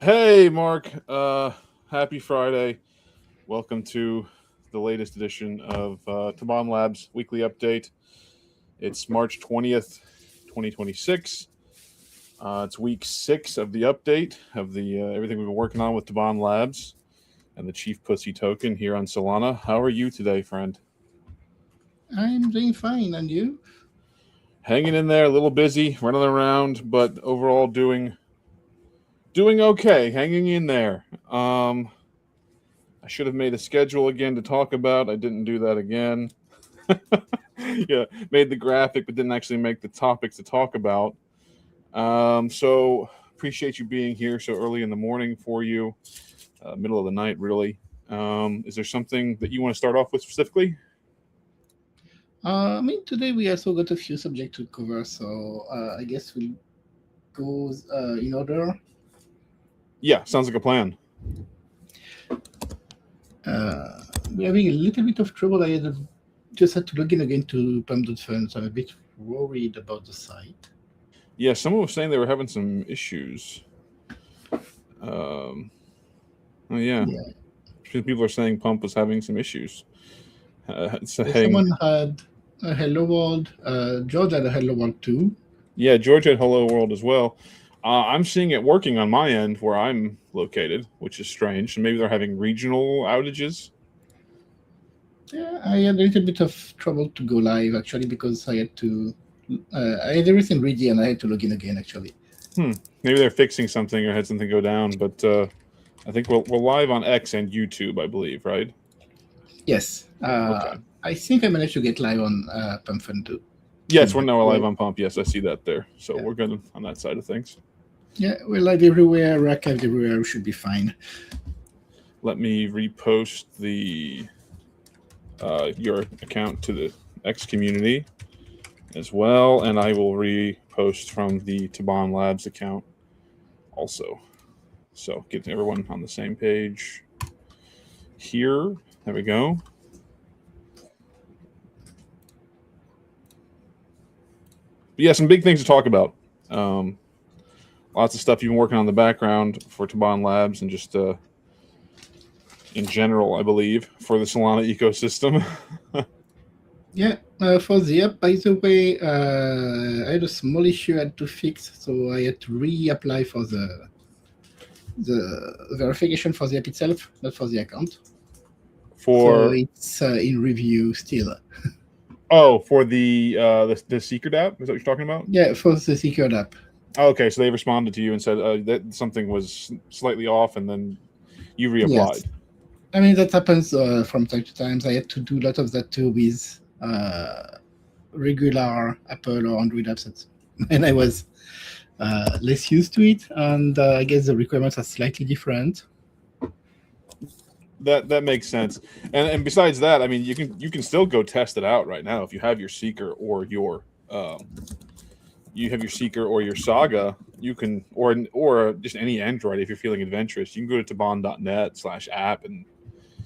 Hey, Mark. Happy Friday. Welcome to the latest edition of Tibane Labs Weekly Update. It's March 20th, 2026. It's week 6 of the update of the everything we've been working on with Tibane Labs and the Chief Pussy token here on Solana. How are you today, friend? I'm doing fine, and you? Hanging in there, a little busy, running around, but overall doing okay. Hanging in there. I should have made a schedule again to talk about. I didn't do that again. Yeah, made the graphic, but didn't actually make the topics to talk about. So appreciate you being here so early in the morning for you, middle of the night, really. Is there something that you want to start off with specifically? Today we also got a few subjects to cover, so I guess we'll go in order. Yeah, sounds like a plan. We're having a little bit of trouble. Just had to log in again to Pump.fun, so I'm a bit worried about the site. Yeah, someone was saying they were having some issues. Oh yeah, Yeah, people are saying Pump was having some issues. someone Saying had a Hello World. George had a Hello World too. yeah, Georgia had Hello World as well. I'm seeing it working on my end where I'm located, which is strange. So maybe they're having regional outages. Yeah, I had a little bit of trouble to go live actually because I had everything ready and I had to log in again actually. Maybe they're fixing something or had something go down. But I think we're live on X and YouTube, I believe, right? Yes. Okay. I think I managed to get live on Pump.fun too. Yes, we're Yeah. now live Well, on Pump. Yes, I see that there. So yeah. we're good on that side of things. Yeah, we're live everywhere, archived everywhere. We should be fine. Let me repost the your account to the X community as well, and I will repost from the Tibane Labs account also. So get everyone on the same page here. There we go. But yeah, some big things to talk about. Um, Lots of stuff you've been working on in the background for Tibane Labs and just in general, I believe, for the Solana ecosystem. Yeah, for the app, by the way, I had a small issue I had to fix, so I had to reapply for the verification for the app itself, not for the account. So For it's in review still. for the Secret app, is that what you're talking about? Yeah, for the secured app. Oh, okay, so they responded to you and said that something was slightly off, and then you Yes. reapplied. I mean, that happens from time to time. I had to do a lot of that too with regular Apple or Android apps, and I was less used to it. And I guess the requirements are slightly different. That makes sense. And besides that, I mean, you can still go test it out right now if you have your Seeker or your Saga. You can or just any Android if you're feeling adventurous. You can go to tabon.net/app and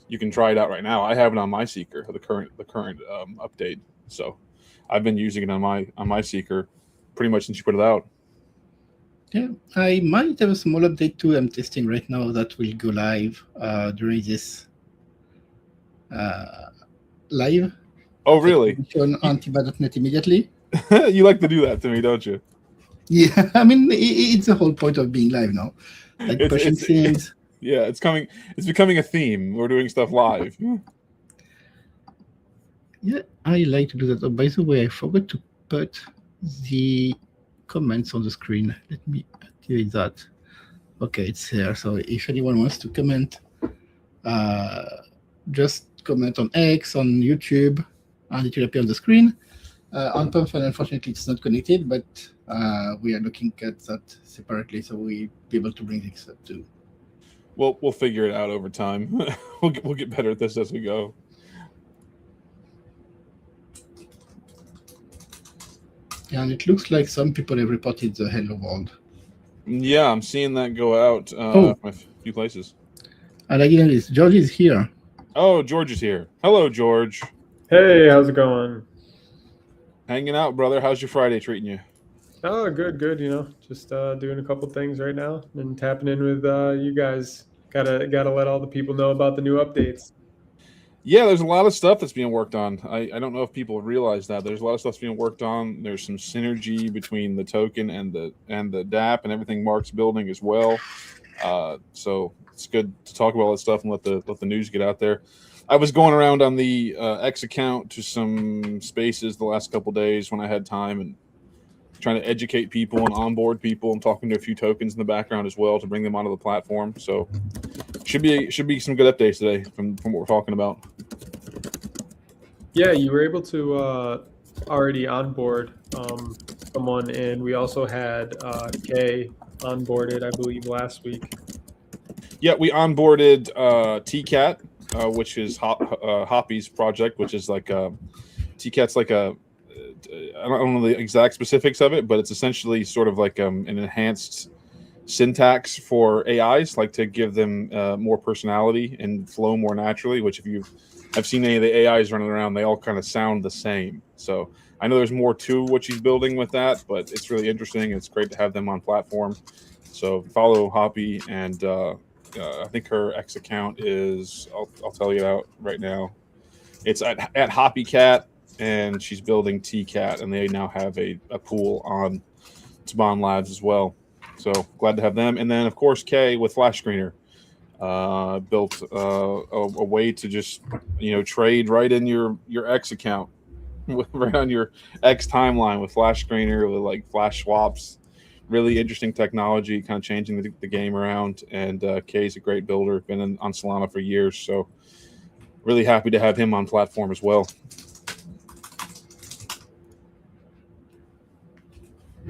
you can try it out right now. I have it on my Seeker, the current update. So I've been using it on my Seeker pretty much since you put it out. Yeah, I might have a small update too. I'm testing right now that will go live during this live. Oh, That will really? be shown on Tibane.net immediately. You like to do that to me, don't you? Yeah, I mean, it's the whole point of being live now. Like It's pushing it's things. yeah, it's coming. It's becoming a theme. We're doing stuff live. Yeah, I like to do that. Oh, by the way, I forgot to put the comments on the screen. Let me activate that. Okay, it's here. So if anyone wants to comment, uh, just comment on X, on YouTube, and it will appear on the screen. On Pump, unfortunately, it's not connected, but we are looking at that separately, so we'll be able to bring this up too. We'll figure it out over time. We'll get better at this as we go. And it looks like some people have reported the Hello World. Yeah, I'm seeing that go out Oh, from a few places. and again, this George is here. Oh, George is here. Hello, George. Hey, how's it going? Hanging out, brother. How's your Friday treating you? Oh, good, good. Just doing a couple things right now and tapping in with you guys. Gotta let all the people know about the new updates. Yeah, there's a lot of stuff that's being worked on. I don't know if people realize that there's a lot of stuff being worked on. There's some synergy between the token and the DApp and everything Mark's building as well. So it's good to talk about all that stuff and let the news get out there. I was going around on the X account to some spaces the last couple days when I had time and trying to educate people and onboard people and talking to a few tokens in the background as well to bring them onto the platform. So should be some good updates today from what we're talking about. Yeah, you were able to already onboard someone, and we also had Kay onboarded, I believe, last week. Yeah, we onboarded TCAT, which is Hoppy's project, which is like TCAT's like a I don't know the exact specifics of it, but it's essentially sort of like an enhanced syntax for AIs, like to give them more personality and flow more naturally. Which if I've seen any of the AIs running around, they all kind of sound the same. So I know there's more to what she's building with that, but it's really interesting. It's great to have them on platform. So follow Hoppy, and I think her X account is I'll tell you out right now. It's at Hoppycat, and she's building TCAT, and they now have a pool on Tibane Labs as well. So glad to have them. And then, of course, Kay with Flash Screener built a way to just trade right in your X account, right on your X timeline with Flash Screener, with like flash swaps. Really interesting technology, kind of changing the game around. And Kay's a great builder, been on Solana for years. So really happy to have him on platform as well.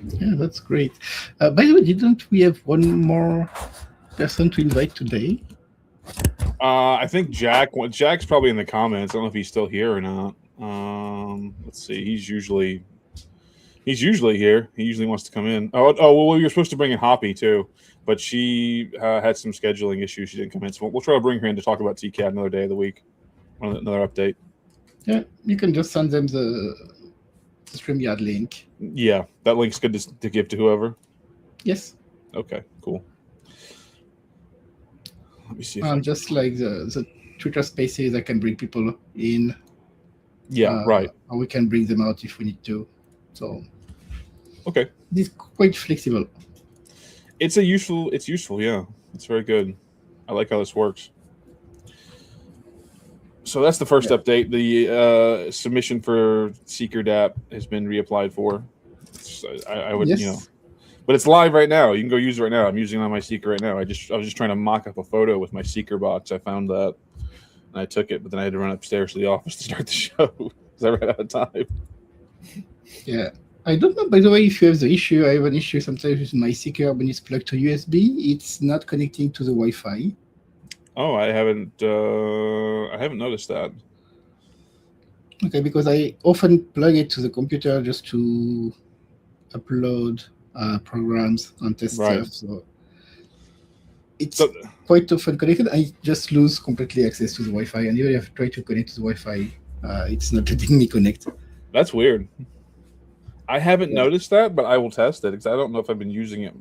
Yeah, that's great. By the way, didn't we have one more person to invite today? I think Jack's probably in the comments. I don't know if he's still here or not. Let's see. He's usually here. He usually wants to come in. Well, you're supposed to bring in Hoppy too, but she had some scheduling issues. She didn't come in, so we'll try to bring her in to talk about TCAT another day of the week, another update. Yeah, you can just send them the StreamYard link. Yeah, that link's good to give to whoever. Yes. Okay, cool. Let me see. Just like the Twitter Spaces, I can bring people in. Yeah, right. Or we can bring them out if we need to. So okay, it's quite flexible. It's useful. Yeah, it's very good. I like how this works. So that's the first update. The submission for Seeker DApp has been reapplied for. I would, but it's live right now. You can go use it right now. I'm using it on my Seeker right now. I was just trying to mock up a photo with my Seeker box. I found that, and I took it, but then I had to run upstairs to the office to start the show because I ran out of time. Yeah. I don't know, by the way, if you have the issue. I have an issue sometimes with my Seeker when it's plugged to USB. It's not connecting to the Wi-Fi. Oh, I haven't noticed that. Okay, because I often plug it to the computer just to upload programs and test stuff. So it's quite often connected. I just lose completely access to the Wi-Fi, and even if I try to connect to the Wi-Fi, it's not letting me connect. That's weird. I haven't noticed that, but I will test it because I don't know if I've been using it.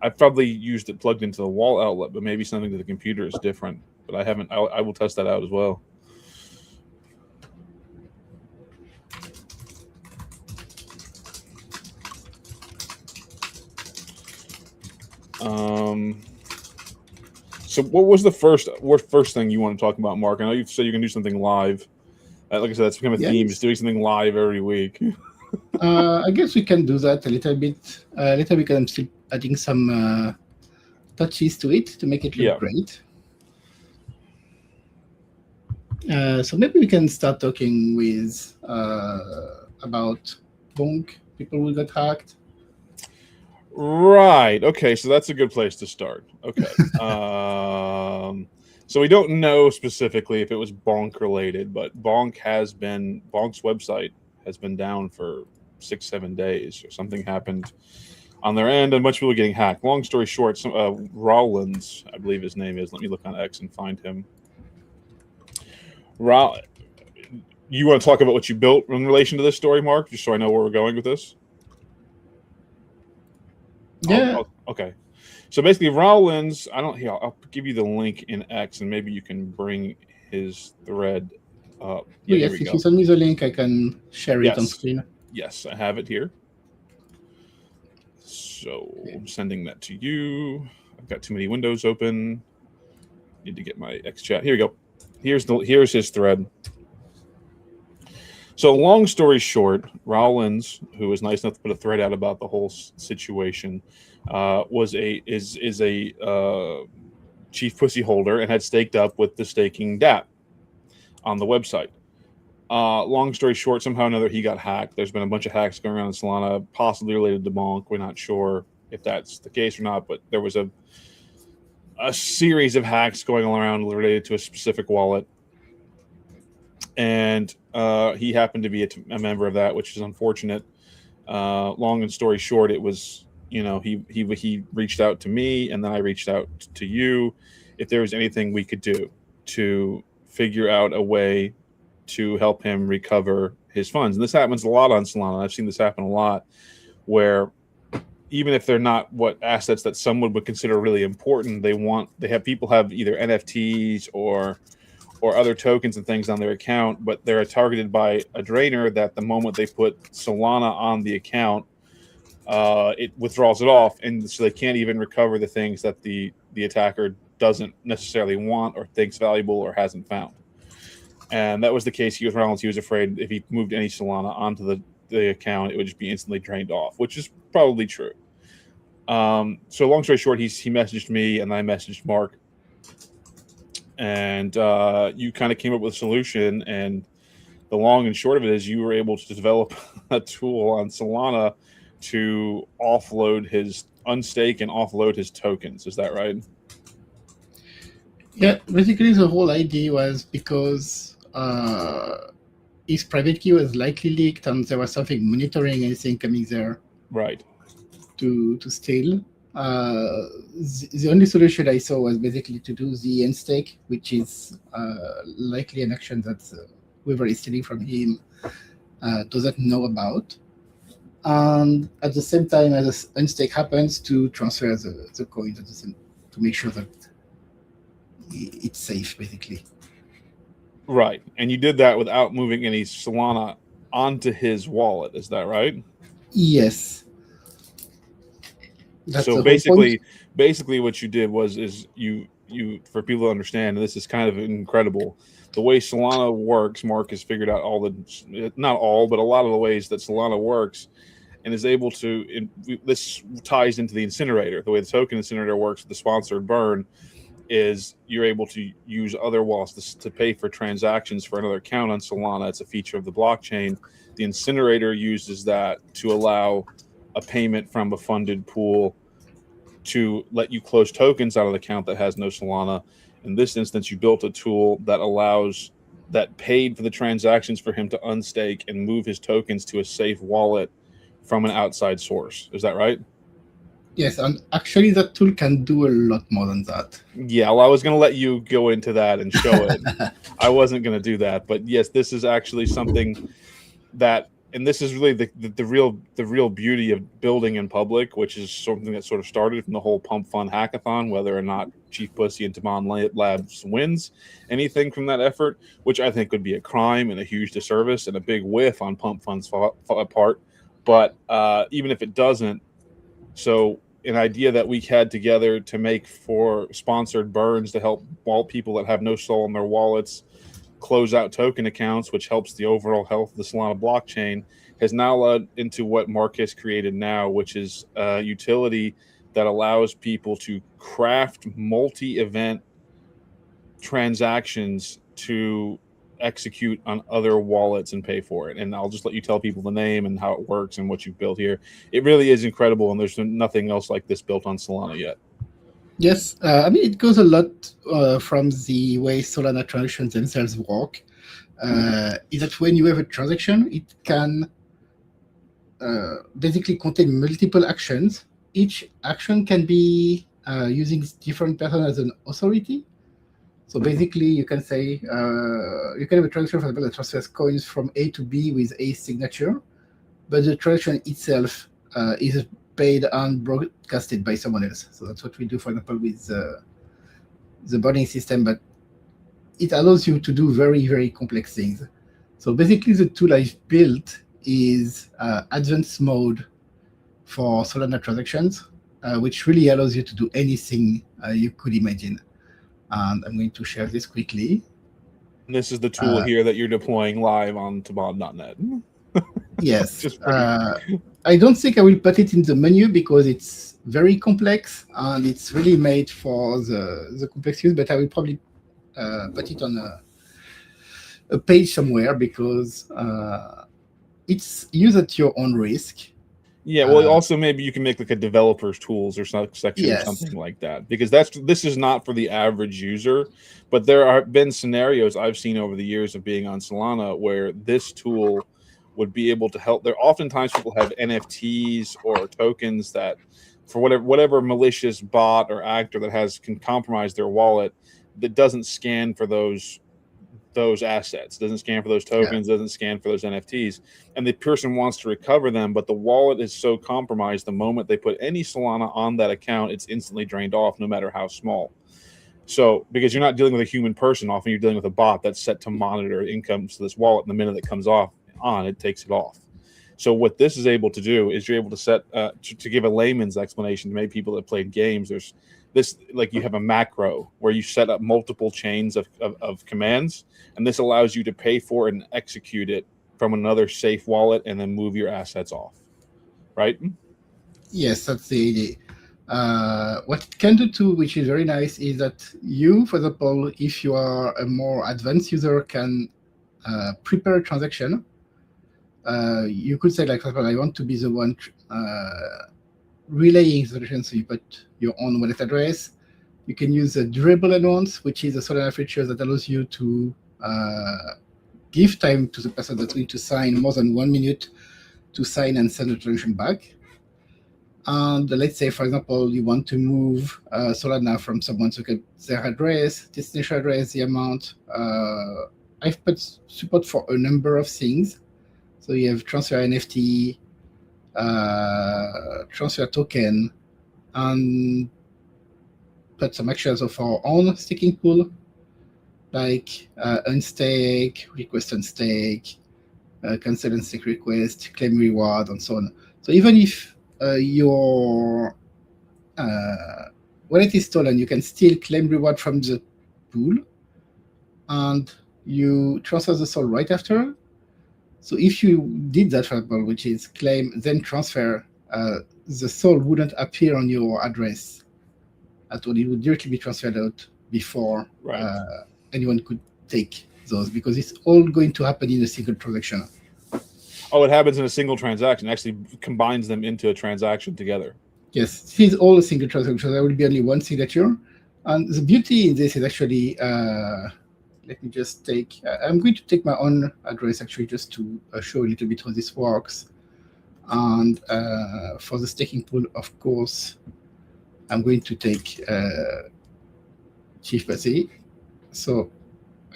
I've probably used it plugged into the wall outlet, but maybe something to the computer is different. But I haven't. I will test that out as well. So what was the first thing you want to talk about, Mark? I know you said you can do something live. Like I said, that's become a theme. Is doing something live every week. I guess we can do that a little bit. I'm still adding some touches to it to make it look great. So maybe we can start talking with about Bonk, people who got hacked. Right. Okay. So that's a good place to start. Okay. So we don't know specifically if it was Bonk related, but Bonk's website has been down for 6-7 days, or something happened on their end, and a bunch of people getting hacked. Long story short, Rollins, I believe his name is. Let me look on X and find him. You want to talk about what you built in relation to this story, Mark, just so I know where we're going with this? Yeah. Okay. So basically, Rowlands. I don't. Here, I'll give you the link in X, and maybe you can bring his thread up. Yeah, here Yes, we if go. you send me the link, I can share it on screen. Yes, I have it here. So I'm sending that to you. I've got too many windows open. Need to get my X chat. Here we go. Here's his thread. So long story short, Rowlands, who was nice enough to put a thread out about the whole situation, is a chief pussy holder and had staked up with the staking DApp on the website. Long story short, somehow or another, he got hacked. There's been a bunch of hacks going around in Solana, possibly related to Monk. We're not sure if that's the case or not, but there was a series of hacks going around related to a specific wallet. And he happened to be a member of that, which is unfortunate. Long and story short, it was, he reached out to me, and then I reached out to you if there was anything we could do to figure out a way to help him recover his funds. And this happens a lot on Solana. I've seen this happen a lot, where even if they're not what assets that someone would consider really important, people have either NFTs or other tokens and things on their account, but they're targeted by a drainer that the moment they put Solana on the account, it withdraws it off, and so they can't even recover the things that the attacker doesn't necessarily want or thinks valuable or hasn't found. And that was the case here with Rollins. He was afraid if he moved any Solana onto the account, it would just be instantly drained off, which is probably true. So long story short, he messaged me, and I messaged Mark, and you kind of came up with a solution. And the long and short of it is you were able to develop a tool on Solana to unstake and offload his tokens. Is that right? Yeah, basically the whole idea was because his private key was likely leaked, and there was something monitoring anything coming there. Right. To steal. The only solution I saw was basically to do the unstake, which is likely an action that whoever is stealing from him doesn't know about. And at the same time as the unstake happens, to transfer the coins to make sure that it's safe, basically. Right. And you did that without moving any Solana onto his wallet. Is that right? Yes. That's so basically what you did is you for people to understand, and this is kind of incredible, the way Solana works. Mark has figured out not all, but a lot of the ways that Solana works, and is able to. This ties into the incinerator. The way the token incinerator works with the sponsored burn is you're able to use other wallets to pay for transactions for another account on Solana. It's a feature of the blockchain. The incinerator uses that to allow a payment from a funded pool to let you close tokens out of the account that has no Solana. In this instance, you built a tool that paid for the transactions for him to unstake and move his tokens to a safe wallet from an outside source. Is that right? Yes, and actually that tool can do a lot more than that. Yeah, well, I was going to let you go into that and show it. I wasn't going to do that, but yes, this is actually something that, and this is really the real beauty of building in public, which is something that sort of started from the whole Pump Fund hackathon, whether or not Chief Pussy and Tibane Labs wins anything from that effort, which I think would be a crime and a huge disservice and a big whiff on Pump Fund's part. But even if it doesn't, so an idea that we had together to make for sponsored burns to help people that have no soul in their wallets close out token accounts, which helps the overall health of the Solana blockchain, has now led into what Mark has created now, which is a utility that allows people to craft multi-event transactions to execute on other wallets and pay for it. And I'll just let you tell people the name and how it works and what you've built here. It really is incredible, and there's nothing else like this built on Solana yet. Yes, I mean, it goes a lot from the way Solana transactions themselves work. Is that when you have a transaction, it can basically contain multiple actions. Each action can be using different person as an authority. So basically, you can say, you can have a transaction, for example, that transfers coins from A to B with A signature, but the transaction itself is paid and broadcasted by someone else. So that's what we do, for example, with the burning system, but it allows you to do very, very complex things. So basically the tool I've built is advanced mode for Solana transactions, which really allows you to do anything you could imagine. And I'm going to share this quickly. And this is the tool here that you're deploying live on Tibane.net. Yes. I don't think I will put it in the menu because it's very complex and it's really made for the complex use, but I will probably put it on a page somewhere because it's used at your own risk. Yeah, well, also maybe you can make like a developer's tools or section Yes. or something like that, because this is not for the average user, but there have been scenarios I've seen over the years of being on Solana where this tool would be able to help. There oftentimes people have NFTs or tokens that, for whatever malicious bot or actor that can compromise their wallet, that doesn't scan for those assets, doesn't scan for those tokens, doesn't scan for those NFTs, and the person wants to recover them, but the wallet is so compromised the moment they put any Solana on that account, it's instantly drained off, no matter how small. So because you're not dealing with a human person, often you're dealing with a bot that's set to monitor income to this wallet, and the minute it comes on, it takes it off. So what this is able to do is you're able to set to give a layman's explanation to maybe people that played games. There's this, like, you have a macro where you set up multiple chains of commands, and this allows you to pay for it and execute it from another safe wallet and then move your assets off, right? Yes, that's the idea. What it can do too, which is very nice, is that you, for example, if you are a more advanced user, can prepare a transaction. You could say, like, for example, I want to be the one relaying the transaction, so you put your own wallet address. You can use a durable announce, which is a Solana feature that allows you to give time to the person that's going to sign more than 1 minute to sign and send the transaction back. And let's say, for example, you want to move Solana from someone to get their address, destination address, the amount. I've put support for a number of things. So you have transfer NFT, transfer token, and put some actions of our own staking pool, like unstake, request unstake, cancel unstake request, claim reward, and so on. So even if your wallet is stolen, you can still claim reward from the pool, and you transfer the soul right after. So if you did that, for example, which is claim then transfer, the soul wouldn't appear on your address at all. It would directly be transferred out before anyone could take those, because it's all going to happen in a single transaction. Oh, it happens in a single transaction. Actually combines them into a transaction together. Yes, this is all a single transaction. There will be only one signature. And the beauty in this is actually, let me just take, I'm going to take my own address actually just to show a little bit how this works. And for the staking pool, of course, I'm going to take Chief Passy. So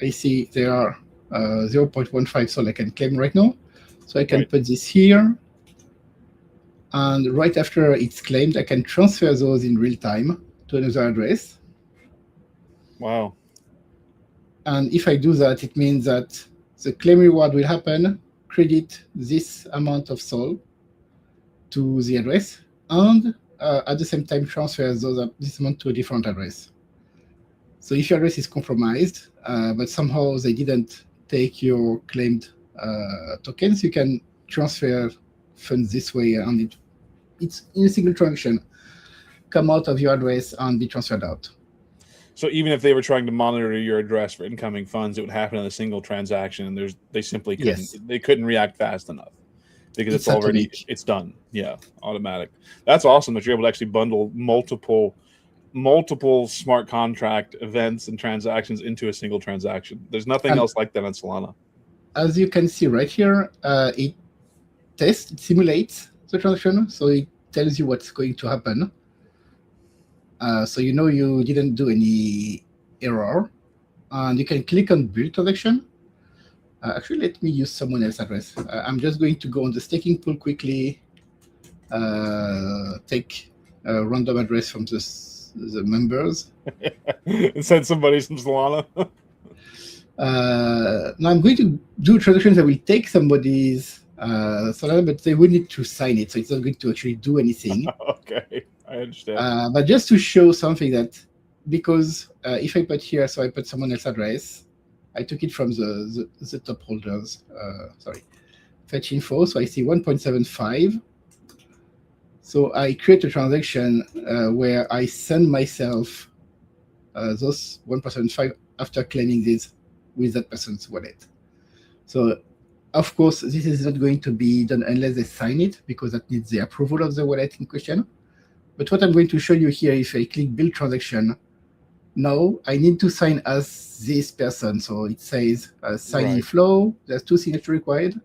I see there are 0.15 sol I can claim right now. So I can put this here. And right after it's claimed, I can transfer those in real time to another address. Wow. And if I do that, it means that the claim reward will happen, credit this amount of sol to the address, and at the same time transfer this amount to a different address. So if your address is compromised, but somehow they didn't take your claimed tokens, you can transfer funds this way, and it's in a single transaction, come out of your address and be transferred out. So even if they were trying to monitor your address for incoming funds, it would happen in a single transaction, and they simply couldn't. Yes. They couldn't react fast enough because it's already atomic. It's done. Yeah, automatic. That's awesome that you're able to actually bundle multiple smart contract events and transactions into a single transaction. There's nothing else like that on Solana. As you can see right here, it simulates the transaction, so it tells you what's going to happen. So you know you didn't do any error, and you can click on build transaction. Actually, let me use someone else's address. I'm just going to go on the staking pool quickly take a random address from the members. And send somebody some Solana. Now I'm going to do transactions that will take somebody's Solana, but they will need to sign it, so it's not going to actually do anything. Okay, I understand. But just to show something that, because if I put here, so I put someone else's address, I took it from the top holders. Sorry, fetch info. So I see 1.75. So I create a transaction where I send myself those 1.75 after claiming this with that person's wallet. So of course, this is not going to be done unless they sign it, because that needs the approval of the wallet in question. But what I'm going to show you here, if I click build transaction, now I need to sign as this person. So it says sign in Right. flow. There's 2 signatures required.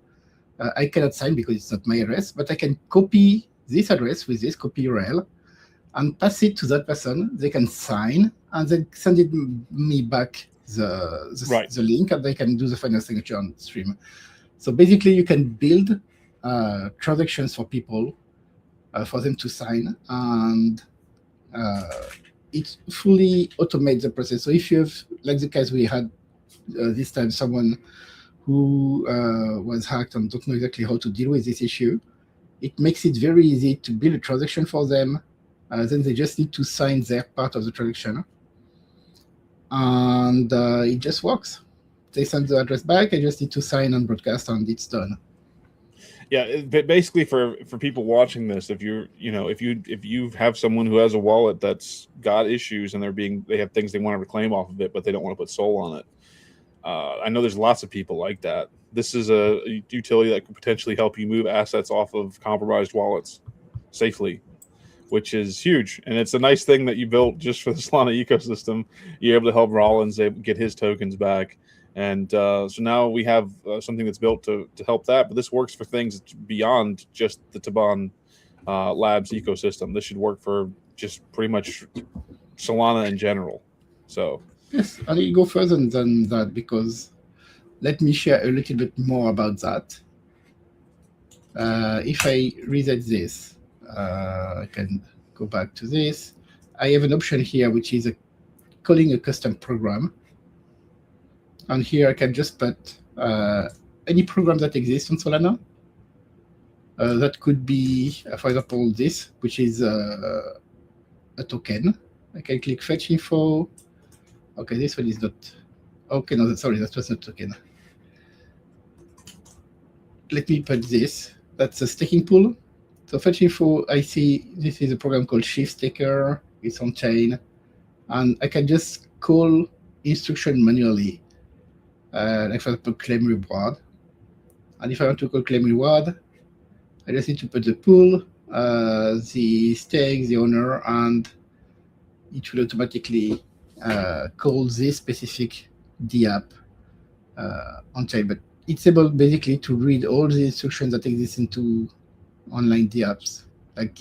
I cannot sign because it's not my address, but I can copy this address with this copy URL and pass it to that person. They can sign and then send it me back Right. the link, and they can do the final signature on stream. So basically, you can build transactions for people for them to sign, and it fully automates the process. So if you have, like the case we had this time, someone who was hacked and don't know exactly how to deal with this issue, it makes it very easy to build a transaction for them. Then they just need to sign their part of the transaction, and it just works. They send the address back. I just need to sign and broadcast, and it's done. Yeah, but basically for people watching this, if you have someone who has a wallet that's got issues and they have things they want to reclaim off of it, but they don't want to put Sol on it. I know there's lots of people like that. This is a utility that could potentially help you move assets off of compromised wallets safely, which is huge. And it's a nice thing that you built just for the Solana ecosystem. You're able to help Rollins get his tokens back. And so now we have something that's built to help that. But this works for things beyond just the Tibane Labs ecosystem. This should work for just pretty much Solana in general. So yes, and it go further than that, because let me share a little bit more about that. If I reset this, I can go back to this. I have an option here, which is calling a custom program. And here I can just put any program that exists on Solana. That could be, for example, this, which is a token. I can click fetch info. Okay, this one is not. Okay, no, sorry, that was not token. Let me put this. That's a staking pool. So fetch info, I see this is a program called Shift Staker. It's on chain, and I can just call instruction manually. Like for example, claim reward. And if I want to call claim reward, I just need to put the pool, the stake, the owner, and it will automatically call this specific DApp on chain. But it's able basically to read all the instructions that exist into online DApps, like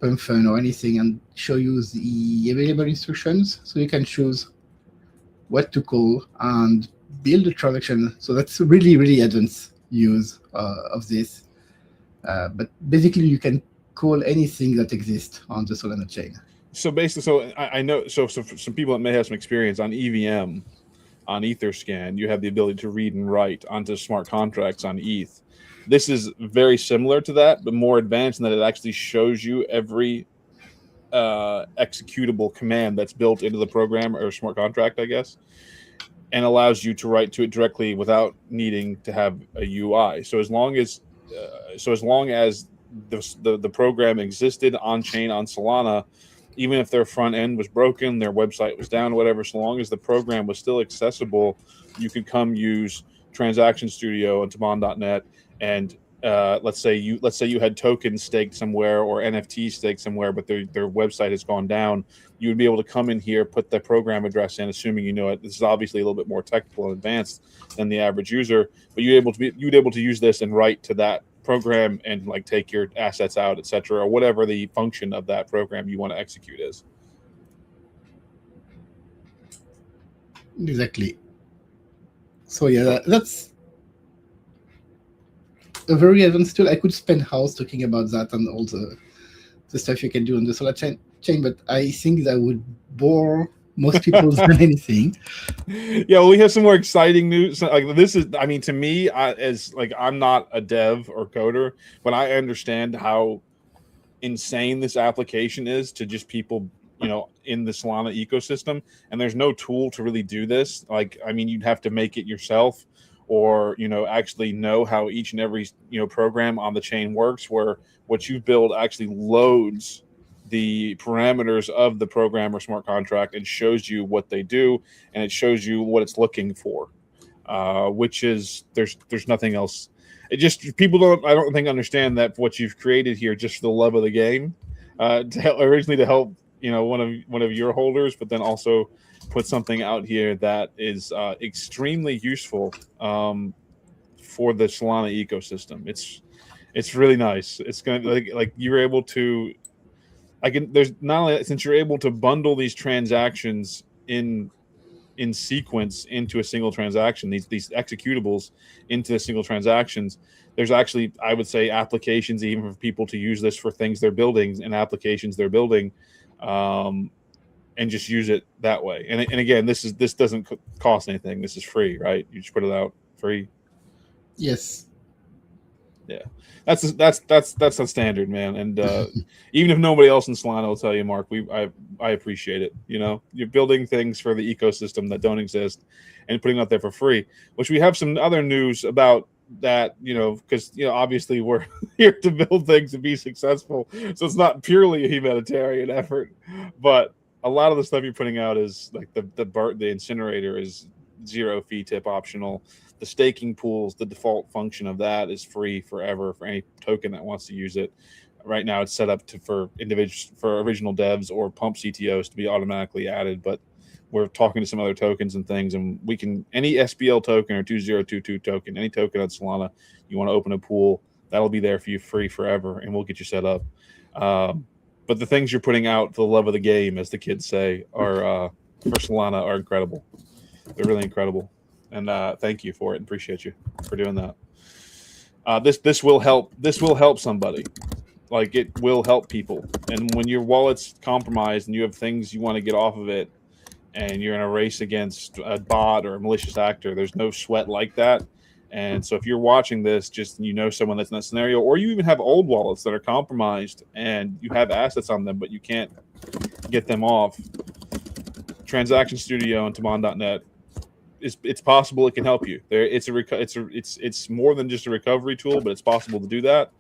PumpFun or anything, and show you the available instructions, so you can choose what to call and build a transaction. So that's really, really advanced use of this. But basically, you can call anything that exists on the Solana chain. So basically, so I know, so for some people that may have some experience on EVM, on Etherscan, you have the ability to read and write onto smart contracts on ETH. This is very similar to that, but more advanced in that it actually shows you every executable command that's built into the program or smart contract, I guess, and allows you to write to it directly without needing to have a UI. So as long as the program existed on chain on Solana, even if their front end was broken, their website was down, whatever, so long as the program was still accessible, you could come use Transaction Studio on Tibane.net, and let's say you had tokens staked somewhere or NFTs staked somewhere, but their website has gone down. You would be able to come in here, put the program address in, assuming you know it. This is obviously a little bit more technical and advanced than the average user, but you'd able to use this and write to that program and like take your assets out, etc., or whatever the function of that program you want to execute is. Exactly. So yeah, that's a very advanced tool. I could spend hours talking about that and all the stuff you can do on the solar chain, but I think that would bore most people than anything. Yeah, well, we have some more exciting news. Like this is, I mean, to me, as like I'm not a dev or coder, but I understand how insane this application is to just people, in the Solana ecosystem. And there's no tool to really do this. Like, I mean, you'd have to make it yourself, or actually know how each and every program on the chain works, where what you build actually loads the parameters of the program or smart contract and shows you what they do, and it shows you what it's looking for, which is there's nothing else. It just, people I don't think understand that what you've created here just for the love of the game, originally to help one of your holders, but then also put something out here that is extremely useful for the Solana ecosystem. It's really nice. It's gonna like you're able to, there's not only, since you're able to bundle these transactions in sequence into a single transaction, these executables into single transactions, there's actually, I would say, applications even for people to use this for things they're building and applications they're building, and just use it that way. And again, this doesn't cost anything. This is free, right? You just put it out free. Yes. Yeah, that's the standard, man. And even if nobody else in Solana will tell you, Mark, I appreciate it. You're building things for the ecosystem that don't exist and putting it out there for free. Which we have some other news about that, because obviously we're here to build things to be successful, so it's not purely a humanitarian effort. But a lot of the stuff you're putting out is like the incinerator is 0 fee tip optional. The staking pools, the default function of that is free forever for any token that wants to use it. Right now, it's set up for original devs or pump CTOs to be automatically added. But we're talking to some other tokens and things, and we can, any SBL token or 2022 token, any token on Solana, you want to open a pool, that'll be there for you free forever, and we'll get you set up. But the things you're putting out for the love of the game, as the kids say, are for Solana are incredible. They're really incredible. And thank you for it. Appreciate you for doing that. This will help. This will help somebody. Like, it will help people. And when your wallet's compromised and you have things you want to get off of it, and you're in a race against a bot or a malicious actor, there's no sweat like that. And so if you're watching this, just someone that's in that scenario, or you even have old wallets that are compromised and you have assets on them, but you can't get them off, Transaction Studio and Tibane.net, it's possible it can help you. It's more than just a recovery tool, but it's possible to do that.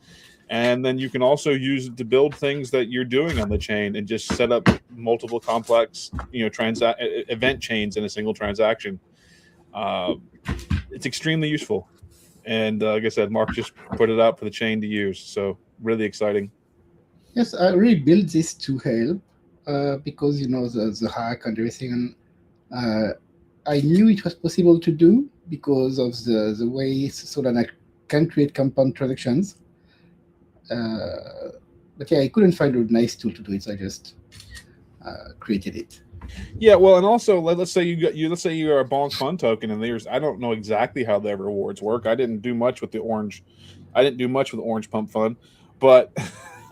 And then you can also use it to build things that you're doing on the chain and just set up multiple complex, event chains in a single transaction. It's extremely useful. And like I said, Mark just put it out for the chain to use. So really exciting. Yes, I really built this to help because, the hack and everything. And I knew it was possible to do because of the way Solana can create compound transactions. But yeah, I couldn't find a nice tool to do it, so I just created it. Yeah, well, and also let's say you're a bonk fund token, and I don't know exactly how their rewards work. I didn't do much with Orange Pump Fund, but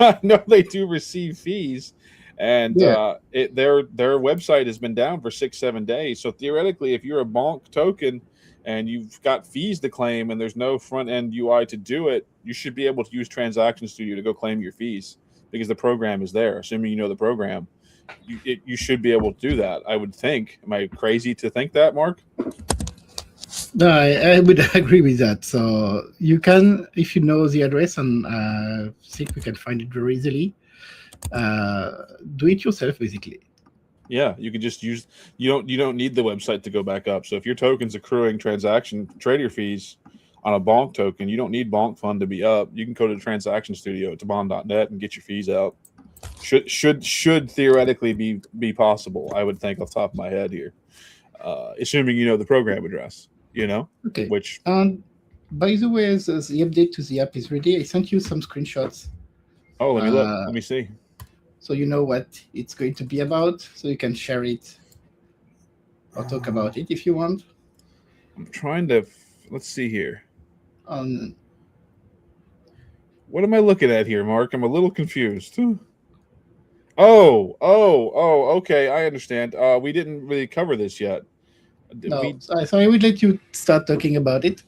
I know they do receive fees, and their website has been down for 6-7 days. So theoretically, if you're a bonk token and you've got fees to claim and there's no front end UI to do it, you should be able to use Transaction Studio to go claim your fees because the program is there. Assuming you know the program, you should be able to do that, I would think. Am I crazy to think that, Mark? No, I would agree with that. So you can, if you know the address, and think we can find it very easily, do it yourself, basically. Yeah, you can just use. You don't need the website to go back up. So if your token's accruing transaction trader fees on a bonk token, you don't need bonk fund to be up. You can go to the Transaction Studio at Tibane.net and get your fees out. Should theoretically be possible, I would think, off the top of my head here, assuming you know the program address. Okay. Which. By the way, the update to the app is ready. I sent you some screenshots. Oh, let me look. Let me see. So you know what it's going to be about, so you can share it or talk about it if you want. I'm trying to. Let's see here. What am I looking at here, Mark? I'm a little confused. Oh, okay, I understand. We didn't really cover this yet. No, so I would let you start talking about it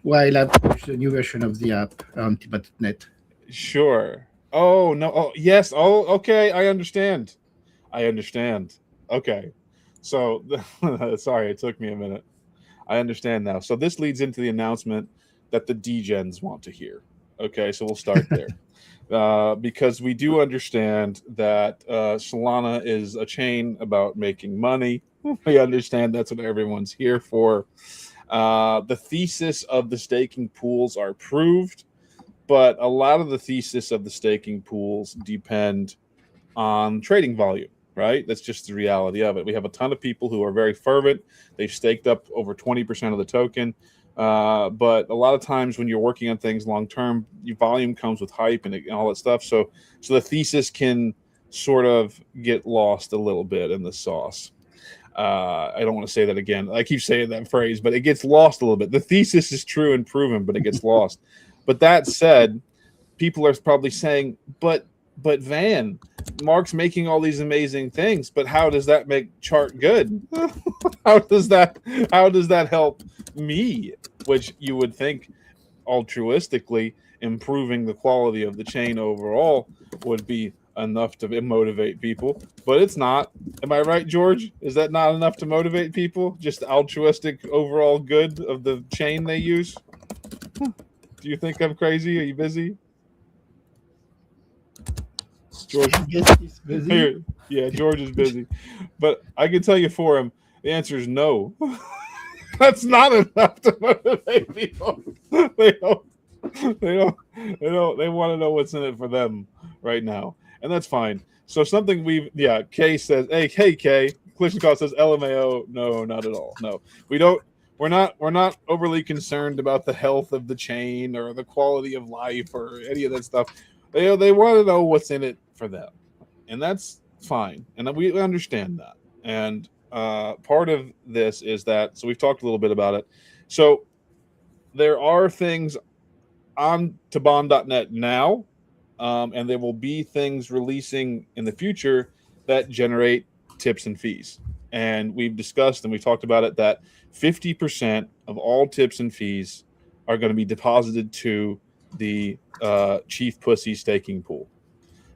while I push the new version of the app on Tibane.net. Sure. Oh, no. Oh, yes. Oh, okay, I understand. Okay. So, sorry, it took me a minute. I understand now. So this leads into the announcement that the degens want to hear. Okay, so we'll start there. Because we do understand that Solana is a chain about making money. We understand that's what everyone's here for. The thesis of the staking pools are proved, but a lot of the thesis of the staking pools depend on trading volume, right? That's just the reality of it. We have a ton of people who are very fervent. They've staked up over 20% of the token. But a lot of times when you're working on things long term, your volume comes with hype and all that stuff. So the thesis can sort of get lost a little bit in the sauce. I don't want to say that again. I keep saying that phrase, but it gets lost a little bit. The thesis is true and proven, but it gets lost. But that said, people are probably saying, but Van, Mark's making all these amazing things, but how does that make chart good? how does that help me? Which you would think altruistically improving the quality of the chain overall would be enough to motivate people, but it's not. Am I right, George? Is that not enough to motivate people? Just the altruistic overall good of the chain they use? Do you think I'm crazy? Are you busy? George, Yes, he's busy. yeah, George is busy, but I can tell you for him, the answer is no. That's not enough to motivate people. They want to know what's in it for them right now, and that's fine. So something Kay says, hey Kay, Klishnikov says LMAO. No, not at all. No, we don't. We're not overly concerned about the health of the chain or the quality of life or any of that stuff. They want to know what's in it for them, and that's fine, and we understand that. And part of this is that, so we've talked a little bit about it. So there are things on Tibane.net now, and there will be things releasing in the future that generate tips and fees. And we've discussed and we've talked about it that 50% of all tips and fees are going to be deposited to the Chief Pussy staking pool.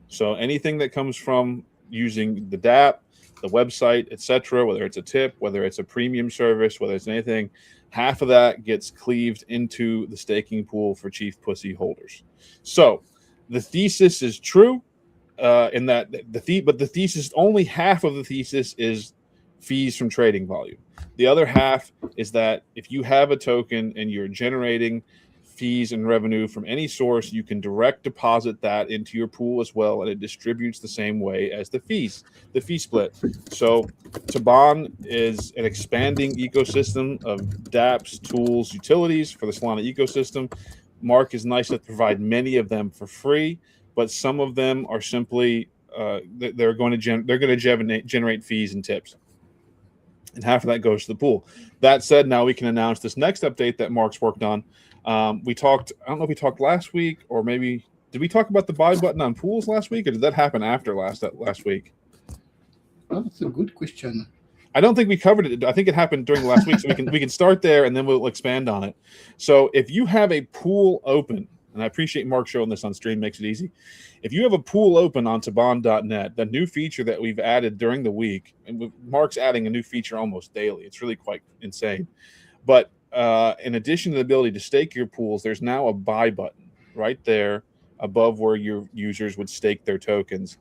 So anything that comes from using the DApp, the website, etc., whether it's a tip, whether it's a premium service, whether it's anything, half of that gets cleaved into the staking pool for Chief Pussy holders. So the thesis is true in that but the thesis, only half of the thesis is fees from trading volume. The other half is that if you have a token and you're generating fees and revenue from any source, you can direct deposit that into your pool as well, and it distributes the same way as the fee split. So Tibane is an expanding ecosystem of dApps, tools, utilities for the Solana ecosystem. Mark is nice to provide many of them for free, but some of them are simply they're going to generate fees and tips, and half of that goes to the pool. That said, now we can announce this next update that Mark's worked on. We talked, I don't know if we talked last week, or maybe did we talk about the buy button on pools last week, or did that happen after last week? Oh, that's a good question. I don't think we covered it. I think it happened during the last week, so we can start there and then we'll expand on it. So if you have a pool open, and I appreciate Mark showing this on stream, makes it easy. If you have a pool open on Tibane.net, the new feature that we've added during the week, and Mark's adding a new feature almost daily. It's really quite insane. But in addition to the ability to stake your pools, there's now a buy button right there above where your users would stake their tokens.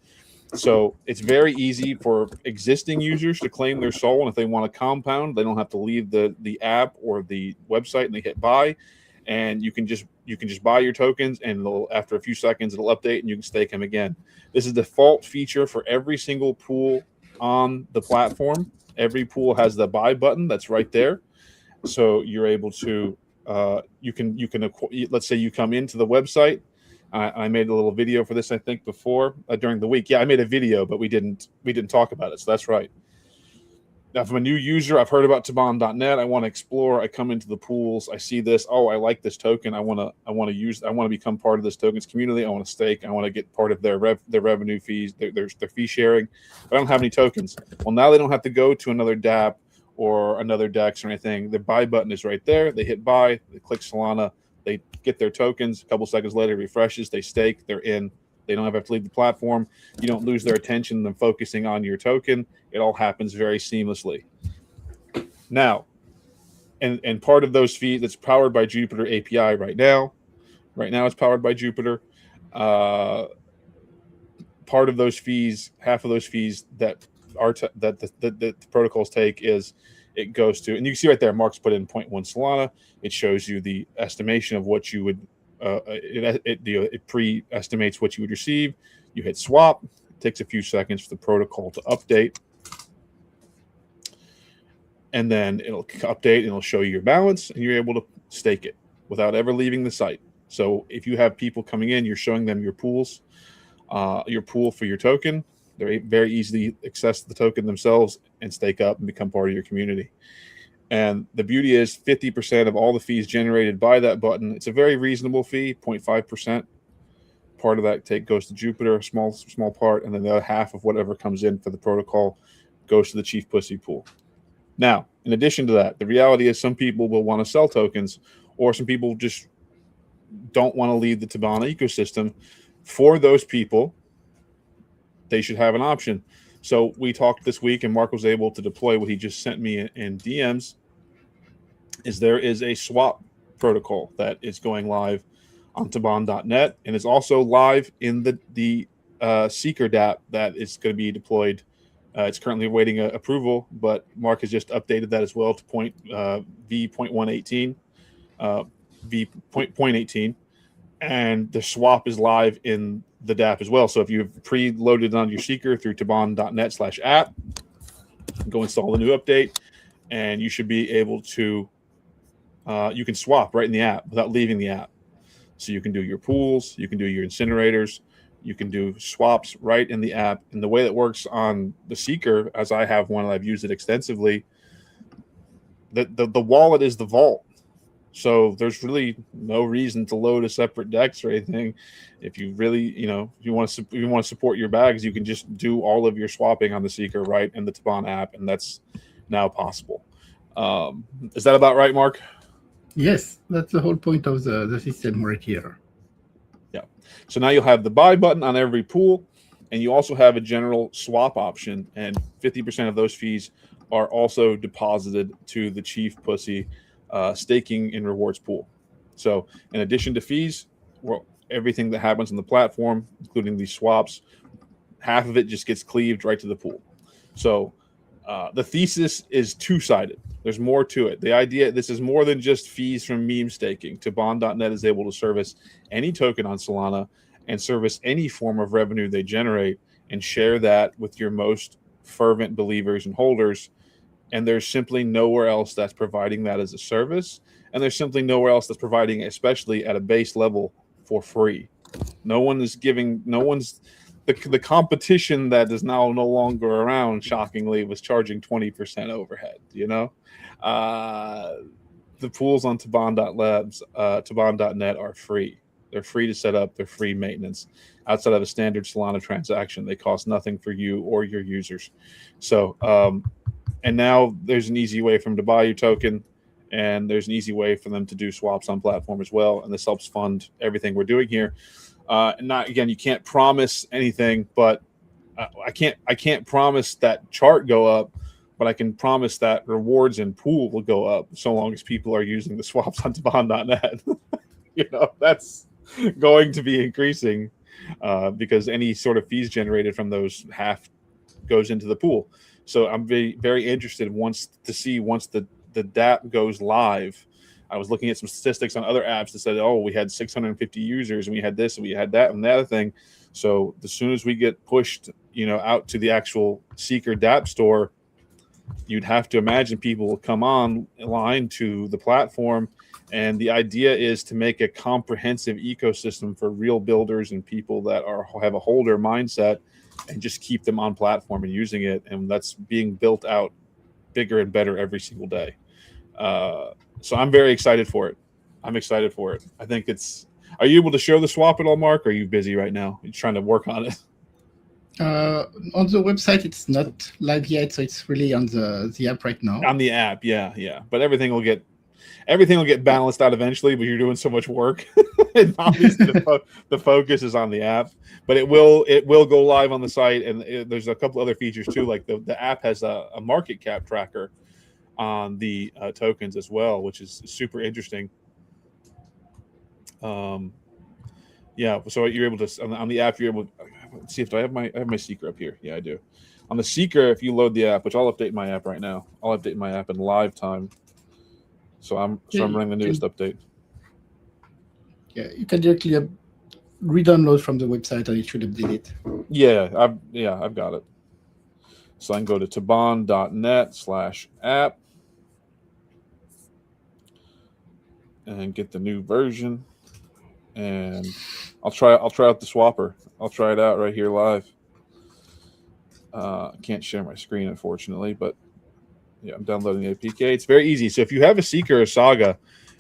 So it's very easy for existing users to claim their SOL, and if they want to compound, they don't have to leave the app or the website, and they hit buy, and you can just buy your tokens, and after a few seconds it'll update and you can stake them again. This is the default feature for every single pool on the platform. Every pool has the buy button that's right there, so you're able to you can let's say you come into the website. I made a little video for this, I think, before during the week. Yeah, I made a video, but we didn't talk about it. So that's right. Now, if I'm a new user, I've heard about Tibane.net. I want to explore. I come into the pools. I see this. Oh, I like this token. I want to become part of this tokens community. I want to stake. I want to get part of their revenue fees, their fee sharing. But I don't have any tokens. Well, now they don't have to go to another DApp or another DEX or anything. The buy button is right there. They hit buy. They click Solana. They get their tokens. A couple seconds later, it refreshes. They stake. They're in. They don't have to leave the platform. You don't lose their attention. Them focusing on your token. It all happens very seamlessly. Now, and part of those fees that's powered by Jupiter API right now. Right now, it's powered by Jupiter. Part of those fees, half of those fees that the protocols take is it goes to, and you can see right there, Mark's put in 0.1 Solana. It shows you the estimation of what you would. It pre-estimates what you would receive. You hit swap. It takes a few seconds for the protocol to update, and then it'll update and it'll show you your balance, and you're able to stake it without ever leaving the site. So if you have people coming in, you're showing them your pools, your pool for your token. They're very easily access the token themselves and stake up and become part of your community. And the beauty is 50% of all the fees generated by that button, it's a very reasonable fee, 0.5%. Part of that goes to Jupiter, a small part, and then the other half of whatever comes in for the protocol goes to the Chief Pussy pool. Now, in addition to that, the reality is some people will want to sell tokens, or some people just don't want to leave the Tibane ecosystem. For those people, they should have an option. So we talked this week, and Mark was able to deploy what he just sent me in DMs. There is a swap protocol that is going live on Tibane.net, and it's also live in the Seeker DApp that is going to be deployed. It's currently awaiting approval, but Mark has just updated that as well to v.118, v.18, and the swap is live in the DApp as well. So if you've preloaded on your Seeker through Tibane.net/app, go install the new update, and you should be able to. You can swap right in the app without leaving the app. So you can do your pools, you can do your incinerators, you can do swaps right in the app. And the way that works on the Seeker, as I have one and I've used it extensively, the wallet is the vault. So there's really no reason to load a separate DEX or anything. If you really, if you want to support your bags, you can just do all of your swapping on the Seeker right in the Tibane app, and that's now possible. Is that about right, Mark? Yes, that's the whole point of the system right here. Yeah. So now you'll have the buy button on every pool, and you also have a general swap option, and 50% of those fees are also deposited to the Chief Pussy staking and rewards pool. So in addition to fees, everything that happens on the platform, including these swaps, half of it just gets cleaved right to the pool. So the thesis is two-sided. There's more to it. The idea, this is more than just fees from meme staking. Tibane.net is able to service any token on Solana and service any form of revenue they generate and share that with your most fervent believers and holders. And there's simply nowhere else that's providing that as a service. And there's simply nowhere else that's providing, especially at a base level, for free. The competition that is now no longer around, shockingly, was charging 20% overhead. The pools on Tibane.net are free. They're free to set up. They're free maintenance. Outside of a standard Solana transaction, they cost nothing for you or your users. So, and now there's an easy way for them to buy your token, and there's an easy way for them to do swaps on platform as well. And this helps fund everything we're doing here. You can't promise anything, but I can't promise that chart go up, but I can promise that rewards and pool will go up so long as people are using the swaps on Tibane.net. That's going to be increasing because any sort of fees generated from those half goes into the pool. So I'm very, very interested once the DApp goes live. I was looking at some statistics on other apps that said, we had 650 users and we had this and we had that and the other thing. So as soon as we get pushed, out to the actual Seeker DApp store, you'd have to imagine people will come online to the platform. And the idea is to make a comprehensive ecosystem for real builders and people that have a holder mindset, and just keep them on platform and using it. And that's being built out bigger and better every single day. So I'm very excited for it. I'm excited for it. I think it's. Are you able to show the swap at all, Mark? Or are you busy right now? You're trying to work on it. On the website, it's not live yet, so it's really on the app right now. On the app, yeah. But everything will get balanced out eventually. But you're doing so much work, and obviously the focus is on the app. But it will go live on the site, and there's a couple other features too. Like the app has a market cap tracker on the tokens as well, which is super interesting. Yeah, so you're able to on the app. You're able to let's see if I have my Seeker up here. Yeah, I do. On the Seeker, if you load the app, which I'll update my app right now. I'll update my app in live time. So I'm running the newest update. Yeah, you can directly re-download from the website, and it should update it. Yeah, I've got it. So I can go to Tibane.net/app and get the new version. And I'll try out the swapper. I'll try it out right here live. I can't share my screen, unfortunately, but yeah, I'm downloading the APK. It's very easy. So if you have a Seeker or Saga,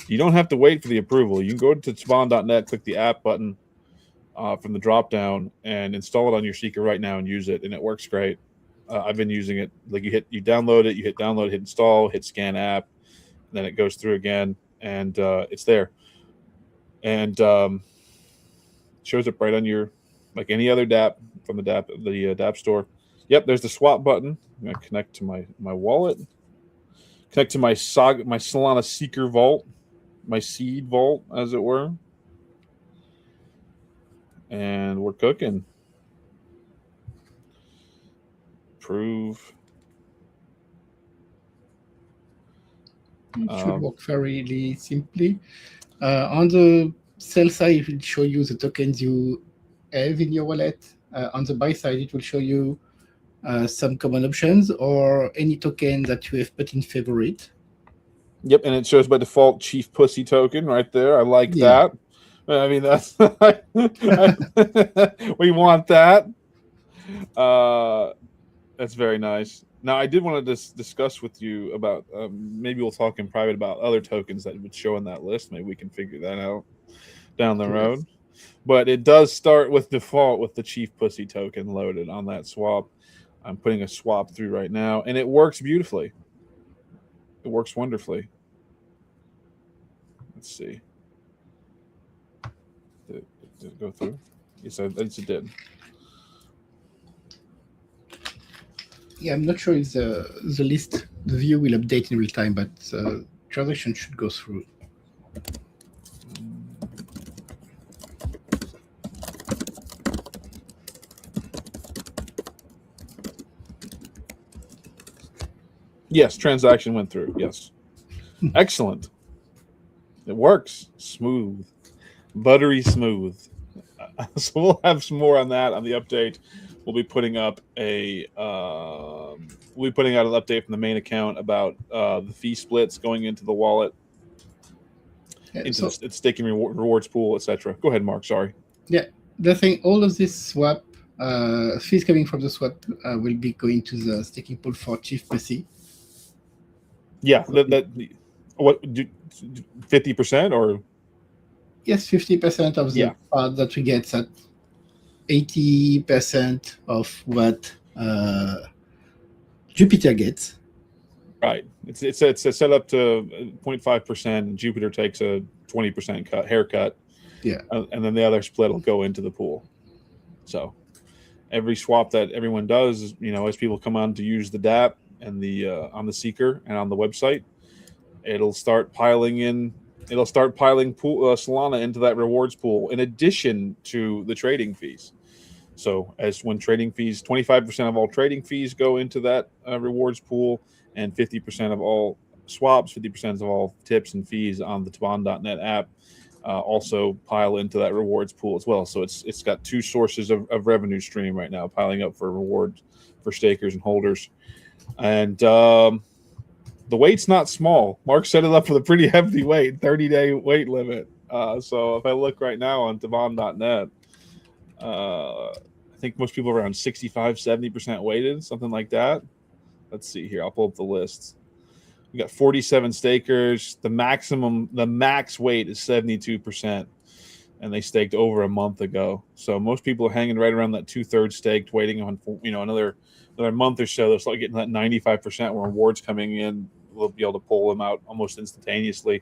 you don't have to wait for the approval. You can go to Tibane.net, click the app button from the drop down, and install it on your Seeker right now and use it, and it works great. I've been using it. Like you download it, you hit download, hit install, hit scan app, and then it goes through again, and it's there. And shows up right on your, like any other DApp from the DApp store. Yep, there's the swap button. I'm gonna connect to my wallet, connect to my Solana Seeker vault, my seed vault, as it were, and we're cooking. Prove. It should work fairly simply. On the sell side, it will show you the tokens you have in your wallet. On the buy side, it will show you some common options or any token that you have put in favorite. Yep, and it shows by default Chief Pussy token right there. I like that. I mean, that's we want that. That's very nice. Now, I did want to discuss with you about maybe we'll talk in private about other tokens that would show in that list. Maybe we can figure that out down the road. But it does start with default with the Chief Pussy token loaded on that swap. I'm putting a swap through right now, and it works beautifully. It works wonderfully. Let's see. Did it go through? Yes, it did. Yeah, I'm not sure if the list, the view will update in real time, but transaction should go through. Yes, transaction went through. Yes. Excellent. It works. Smooth. Buttery smooth. So we'll have some more on that on the update. We'll be putting up we'll be putting out an update from the main account about the fee splits going into the wallet, into the staking rewards pool, etc. Go ahead, Mark. Sorry. Yeah, the thing, all of this swap fees coming from the swap will be going to the staking pool for Chief Pussy. Yeah, what 50% or? Yes, 50% of the part that we get at 80% of what Jupiter gets. Right. It's set up to 0.5%, and Jupiter takes a 20% haircut. Yeah. And then the other split will go into the pool. So every swap that everyone does, as people come on to use the DApp and the on the Seeker and on the website, it'll start piling Solana into that rewards pool in addition to the trading fees. So when trading fees, 25% of all trading fees go into that rewards pool, and 50% of all swaps, 50% of all tips and fees on the Tibane.net app also pile into that rewards pool as well. So it's got two sources of revenue stream right now piling up for rewards for stakers and holders. And the weight's not small. Mark set it up with a pretty heavy weight, 30-day weight limit. So if I look right now on Tibane.net, I think most people are around 65, 70% weighted, something like that. Let's see here. I'll pull up the lists. We got 47 stakers. The max weight is 72%, and they staked over a month ago. So most people are hanging right around that 2/3 staked, waiting on another month or so. They'll start getting that 95% where rewards coming in. We'll be able to pull them out almost instantaneously.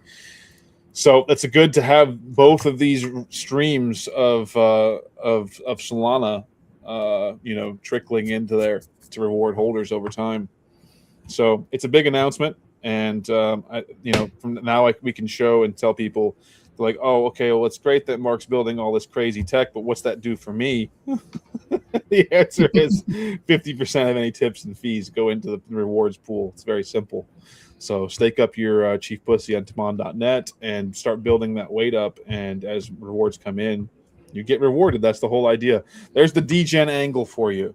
So it's good to have both of these streams of Solana, trickling into to reward holders over time. So it's a big announcement, and from now we can show and tell people, like, oh, okay, well, it's great that Mark's building all this crazy tech, but what's that do for me? The answer is 50% of any tips and fees go into the rewards pool. It's very simple. So stake up your Chief Pussy on Tibane.net and start building that weight up. And as rewards come in, you get rewarded. That's the whole idea. There's the degen angle for you.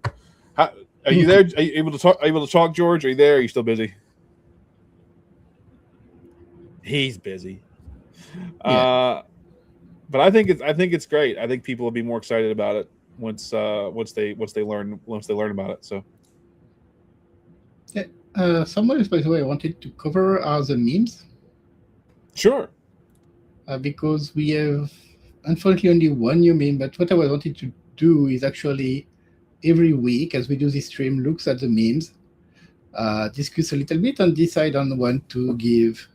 Are you there? Are you able to talk? Are you able to talk, George? Are you there? Are you still busy? He's busy. Yeah. But I think it's great. I think people will be more excited about it once they learn about it. So. Some others, by the way, I wanted to cover are the memes. Sure. Because we have, unfortunately, only one new meme. But what I wanted to do is actually every week, as we do this stream, looks at the memes, discuss a little bit, and decide on one to give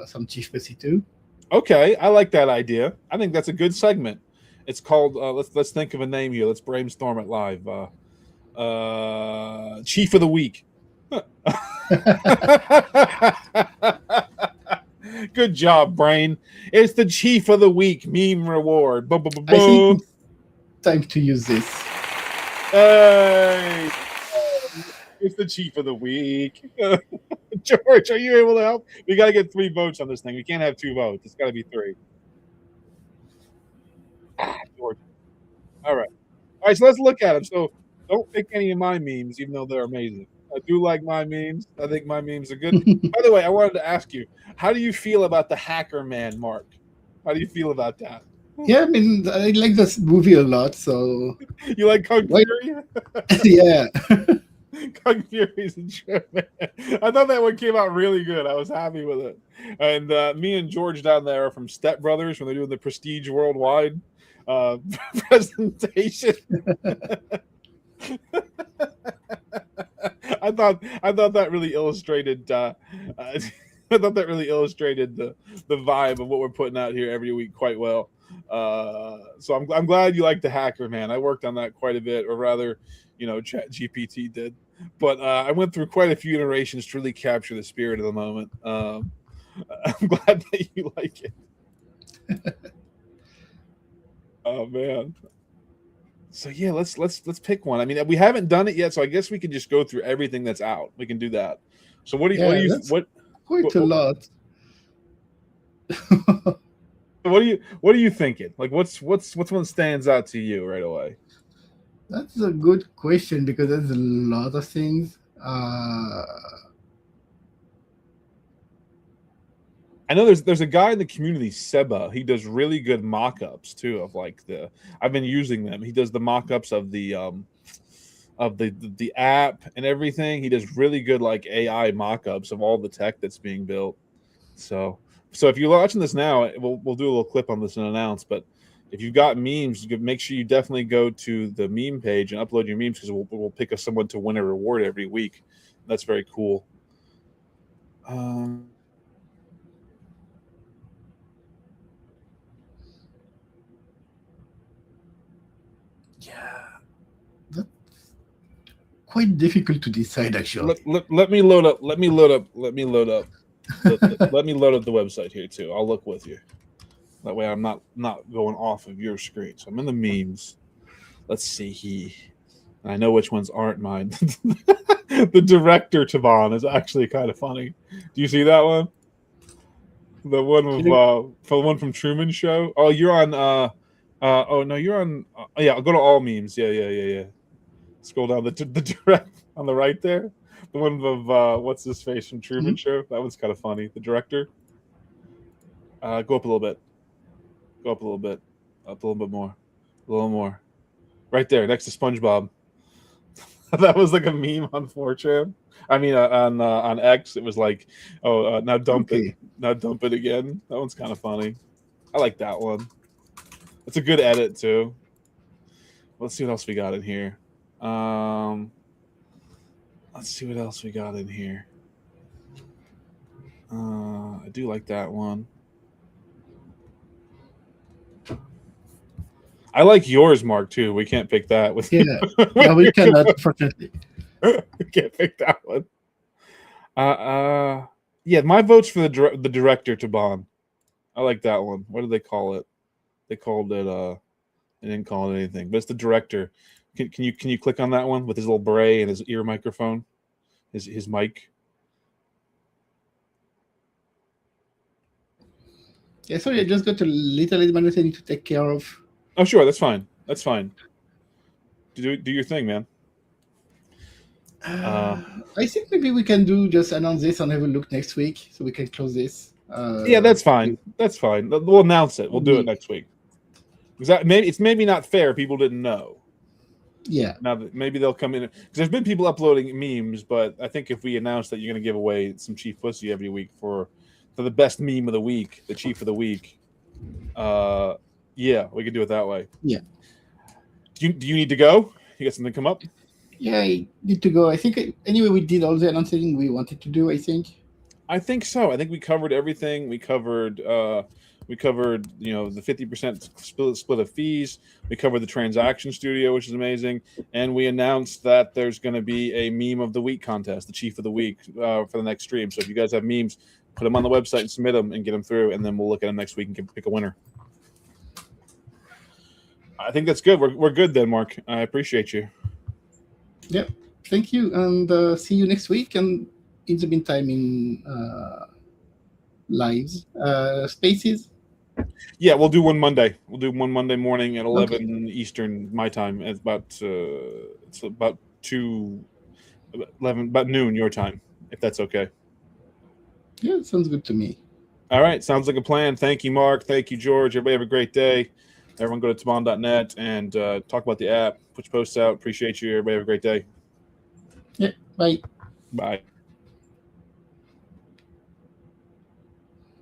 some Chief Pussy to. Okay, I like that idea. I think that's a good segment. It's called. Let's think of a name here. Let's brainstorm it live. Chief of the Week. Good job, Brain. It's the Chief of the Week meme reward. Boom, boom, boom, boom. I think it's time to use this. Hey, it's the Chief of the Week. George, are you able to help? We got to get 3 votes on this thing. We can't have 2 votes. It's got to be 3. George. All right. So let's look at them. So don't pick any of my memes, even though they're amazing. I do like my memes. I think my memes are good. By the way, I wanted to ask you, how do you feel about the Hacker Man, Mark? How do you feel about that? Yeah, I mean, I like this movie a lot, so... You like Kung Fury? Yeah. Kung Fury's a trip, man. I thought that one came out really good. I was happy with it. And me and George down there are from Step Brothers when they're doing the Prestige Worldwide presentation. I thought that really illustrated. I thought that really illustrated the vibe of what we're putting out here every week quite well. So I'm glad you like the Hacker Man. I worked on that quite a bit, or rather, ChatGPT did. But I went through quite a few iterations to really capture the spirit of the moment. I'm glad that you like it. Oh man. So yeah, let's pick one. I mean, we haven't done it yet, so I guess we can just go through everything that's out. We can do that. So what do you a lot. What are you thinking? Like, what's one stands out to you right away? That's a good question because there's a lot of things. I know there's a guy in the community, Seba. He does really good mock-ups too of like I've been using them. He does the mock-ups of the app and everything. He does really good like AI mock-ups of all the tech that's being built. So if you're watching this now, we'll do a little clip on this and announce. But if you've got memes, make sure you definitely go to the meme page and upload your memes because we'll pick someone to win a reward every week. That's very cool. Yeah, that's quite difficult to decide actually. Let me load up. Let me load up the website here too. I'll look with you. That way I'm not going off of your screen. So I'm in the memes. Let's see. I know which ones aren't mine. The director Tibane is actually kind of funny. Do you see that one? The one with the one from Truman Show. Oh, you're on. Oh no, you're on. Yeah, I'll go to all memes. Yeah. Scroll down the direct on the right there. The one of what's his face from Truman Show. That one's kind of funny. The director. Go up a little bit. Go up a little bit. Up a little bit more. A little more. Right there, next to SpongeBob. That was like a meme on 4chan. I mean, on X, it was like, "Oh, now dump Okay. it, now dump it again." That one's kind of funny. I like that one. It's a good edit too. Let's see what else we got in here. Let's see what else we got in here. I do like that one. I like yours, Mark, too. We can't pick that. With Yeah. No, we cannot, unfortunately. we can't pick that one. Yeah, my vote's for the director, Tibane. I like that one. What did they call it? They called it they didn't call it anything, but it's the director. Can you click on that one with his little beret and his ear microphone, his mic? Yeah, sorry, I just got a little emergency I need to take care of. Oh, sure, that's fine. That's fine. Do your thing, man. I think maybe we can just announce this and have a look next week, so we can close this. Yeah, that's fine. That's fine. We'll announce it. We'll do it next week. Because it's maybe not fair. People didn't know. Yeah. Now that maybe they'll come in because there's been people uploading memes, but I think if we announce that you're going to give away some Chief Pussy every week for the best meme of the week, the Chief of the week, yeah, we could do it that way. Yeah. Do you need to go? You got something come up? Yeah, I need to go. I think anyway we did all the announcing we wanted to do. I think so. I think we covered everything. We covered the 50% split of fees. We covered the transaction studio, which is amazing, and we announced that there's going to be a meme of the week contest, the Chief of the Week, for the next stream. So if you guys have memes, put them on the website and submit them and get them through, and then we'll look at them next week and pick a winner. I think that's good. We're good then, Mark. I appreciate you. Yep. Thank you, and see you next week. And in the meantime, in lives, spaces. Yeah, we'll do one Monday. We'll do one Monday morning at 11 Eastern, my time. It's about 11, about noon your time, if that's okay. Yeah, it sounds good to me. All right, sounds like a plan. Thank you, Mark. Thank you, George. Everybody have a great day. Everyone go to Tibane.net and talk about the app. Put your posts out. Appreciate you. Everybody have a great day. Yeah, bye. Bye.